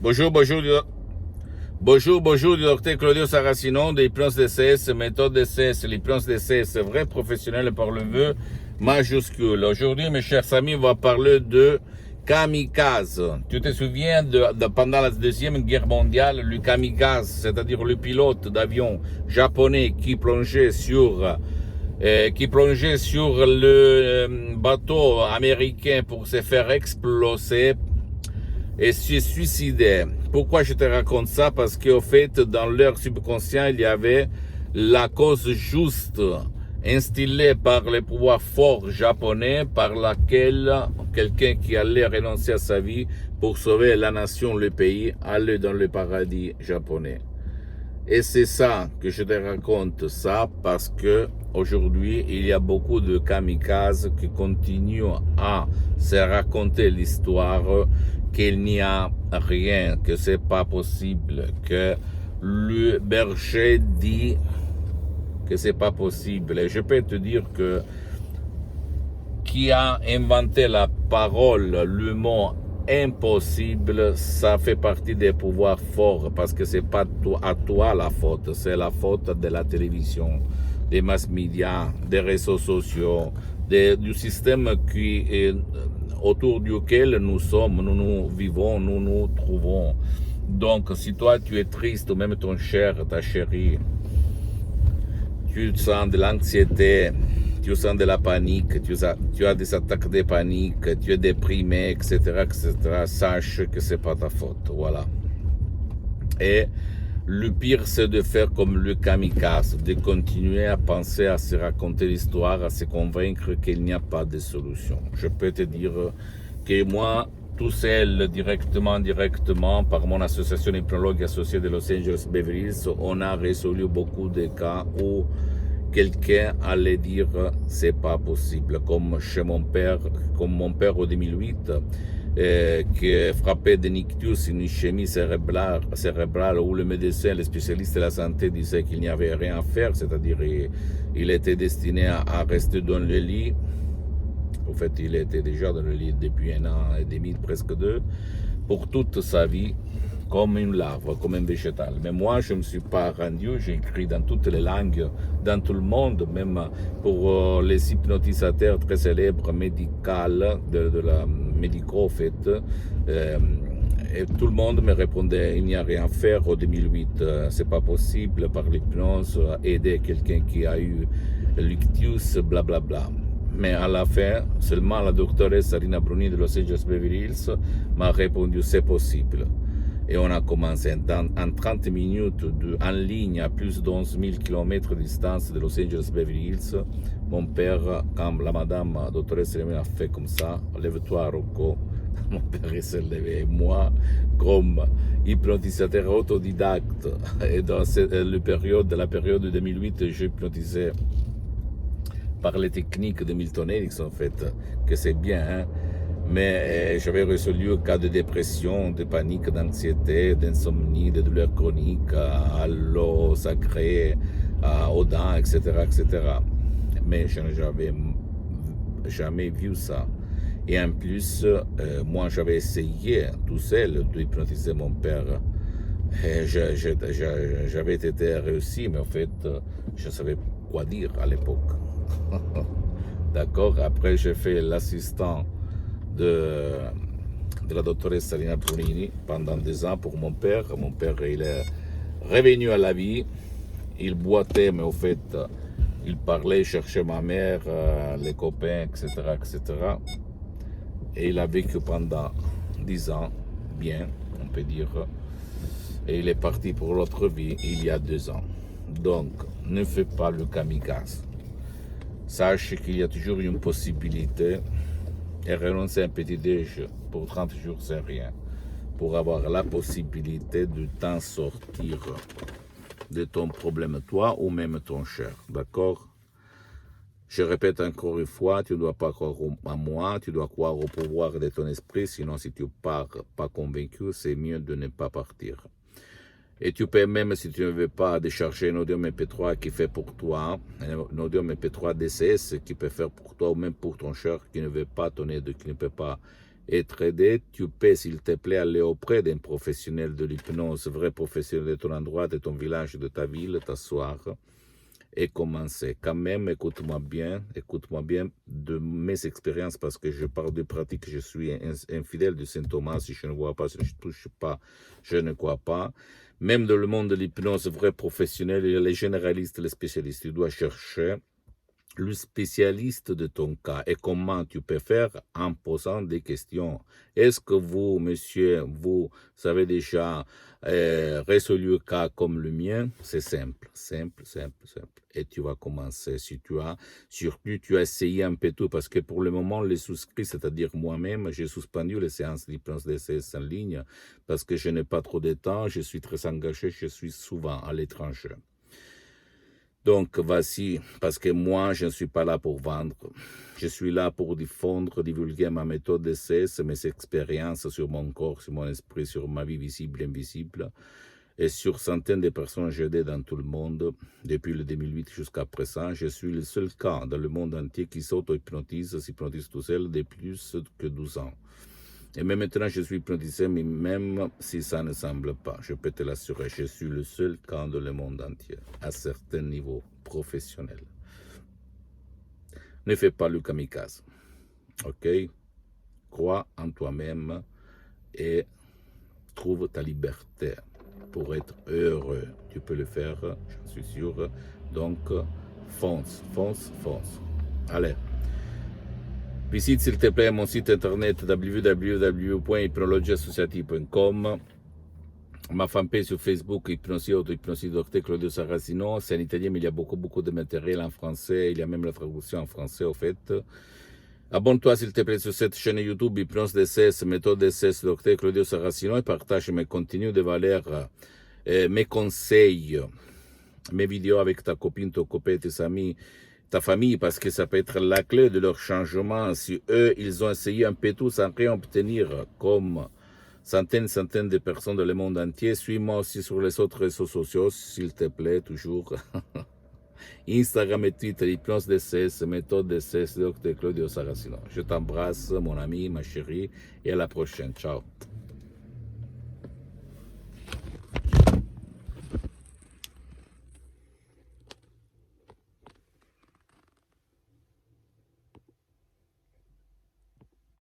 Bonjour, bonjour, bonjour, bonjour, du docteur Claudio Saracino de l'hypnose DCS, méthode DCS, l'hypnose DCS, vrai professionnel par le vœu majuscule. Aujourd'hui, mes chers amis, on va parler de kamikaze. Tu te souviens pendant la Deuxième Guerre mondiale, le kamikaze, c'est-à-dire le pilote d'avion japonais qui plongeait sur le bateau américain pour se faire exploser et se suicider. Pourquoi je te raconte ça? Parce qu'au fait, dans leur subconscient, il y avait la cause juste instillée par les pouvoirs forts japonais, par laquelle quelqu'un qui allait renoncer à sa vie pour sauver la nation, le pays, allait dans le paradis japonais. Et c'est ça que je te raconte ça parce que aujourd'hui, il y a beaucoup de kamikazes qui continuent à se raconter l'histoire qu'il n'y a rien, que c'est pas possible, que le berger dit que c'est pas possible. Et je peux te dire que qui a inventé la parole, le mot impossible, ça fait partie des pouvoirs forts parce que c'est pas à toi la faute, c'est la faute de la télévision, des mass médias, des réseaux sociaux, du système qui est autour duquel nous sommes, nous vivons, nous nous trouvons. Donc, si toi tu es triste, ou même ton cher, ta chérie, tu sens de l'anxiété, tu sens de la panique, tu as des attaques de panique, tu es déprimé, etc., sache que c'est pas ta faute, voilà. Et le pire, c'est de faire comme le kamikaze, de continuer à penser, à se raconter l'histoire, à se convaincre qu'il n'y a pas de solution. Je peux te dire que moi, tout seul, directement, par mon association hypnologue associée de Los Angeles Beverly Hills, on a résolu beaucoup de cas où quelqu'un allait dire c'est pas possible, comme mon père en 2008, qui est frappé de nictus, une ischémie cérébrale, où le médecin, le spécialiste de la santé disait qu'il n'y avait rien à faire, c'est-à-dire il était destiné à rester dans le lit. En fait, il était déjà dans le lit depuis 1 an et demi, presque 2, pour toute sa vie, comme une larve, comme un végétal. Mais moi, je ne me suis pas rendu, j'ai écrit dans toutes les langues, dans tout le monde, même pour les hypnotisateurs très célèbres médicaux, en fait. Et tout le monde me répondait, il n'y a rien à faire. En 2008, c'est pas possible, par l'hypnose, aider quelqu'un qui a eu l'ictus, blablabla. Mais à la fin, seulement la doctoresse Sarina Bruni de Los Angeles Beverly Hills m'a répondu c'est possible. Et on a commencé en 30 minutes en ligne à plus de 11 000 km de distance de Los Angeles Beverly Hills. Mon père, quand la madame doctoresse Sarina a fait comme ça, lève-toi Rocco, mon père s'est levé. Et moi, comme hypnotisateur autodidacte, et dans la période de 2008, j'hypnotisais par les techniques de Milton Erickson, en fait, que c'est bien, hein? Mais j'avais résolu le cas de dépression, de panique, d'anxiété, d'insomnie, de douleurs chroniques, à l'eau sacrée, aux dents, etc., etc. Mais je n'avais jamais vu ça. Et en plus, moi, j'avais essayé tout seul d'hypnotiser mon père. Et j'avais été réussi, mais en fait, je ne savais quoi dire à l'époque. D'accord. Après, j'ai fait l'assistant de la doctoresse Sarina Brunini pendant 2 ans pour mon père. Mon père, il est revenu à la vie. Il boitait, mais au fait, il parlait, il cherchait ma mère, les copains, etc., etc. Et il a vécu pendant 10 ans, bien, on peut dire. Et il est parti pour l'autre vie il y a 2 ans. Donc, ne fais pas le kamikaze. Sache qu'il y a toujours une possibilité et renoncer à un petit déj pour 30 jours, c'est rien. Pour avoir la possibilité de t'en sortir de ton problème, toi ou même ton cher. D'accord? Je répète encore une fois, tu ne dois pas croire à moi, tu dois croire au pouvoir de ton esprit, sinon si tu pars pas convaincu, c'est mieux de ne pas partir. Et tu peux même, si tu ne veux pas, décharger un audio MP3 qui fait pour toi, un audio MP3 DCS qui peut faire pour toi ou même pour ton cher qui ne veut pas ton aide, qui ne peut pas être aidé, tu peux, s'il te plaît, aller auprès d'un professionnel de l'hypnose, vrai professionnel de ton endroit, de ton village, de ta ville, t'asseoir et commencer. Quand même, écoute-moi bien de mes expériences parce que je parle de pratique, je suis infidèle de Saint Thomas, si je ne vois pas, si je ne touche pas, je ne crois pas. Même dans le monde de l'hypnose, vrai professionnel, il y a les généralistes, les spécialistes, tu dois chercher le spécialiste de ton cas et comment tu peux faire en posant des questions. Est-ce que vous, monsieur, vous savez déjà résolu un cas comme le mien? C'est simple. Et tu vas commencer. Si tu as, surtout, tu as essayé un peu tout parce que pour le moment, les souscrits, c'est-à-dire moi-même, j'ai suspendu les séances d'hypnose DCS en ligne parce que je n'ai pas trop de temps, je suis très engagé, je suis souvent à l'étranger. Donc, voici, parce que moi, je ne suis pas là pour vendre. Je suis là pour diffondre, divulguer ma méthode d'essai, mes expériences sur mon corps, sur mon esprit, sur ma vie visible et invisible. Et sur centaines de personnes j'ai aidé dans tout le monde, depuis le 2008 jusqu'à présent. Je suis le seul cas dans le monde entier qui s'auto-hypnotise, s'hypnotise tout seul, de plus que 12 ans. Et même maintenant, je suis hypnotisé, mais même si ça ne semble pas, je peux te l'assurer, je suis le seul cas dans le monde entier, à certains niveaux professionnels. Ne fais pas le kamikaze, ok? Crois en toi-même et trouve ta liberté pour être heureux. Tu peux le faire, j'en suis sûr. Donc, fonce. Allez. Visite s'il te plaît mon site internet www.hypnologieassociative.com, ma fanpage sur Facebook, Hypnosie Auto-Hypnosie Dr Claudio Saracino. C'est en italien, mais il y a beaucoup de matériel en français. Il y a même la traduction en français, au fait. Abonne-toi s'il te plaît sur cette chaîne YouTube, Hypnose DCS, méthode DCS Dr Claudio Saracino, et partage mes contenus de valeur, mes conseils, mes vidéos avec ta copine, ton copain, tes amis, ta famille, parce que ça peut être la clé de leur changement. Si eux, ils ont essayé un peu tout sans rien obtenir, comme centaines de personnes dans le monde entier, suis-moi aussi sur les autres réseaux sociaux, s'il te plaît, toujours. Instagram et Twitter, Hypnose DCS, méthode DCS, Dr Claudio Saracino. Je t'embrasse, mon ami, ma chérie, et à la prochaine. Ciao.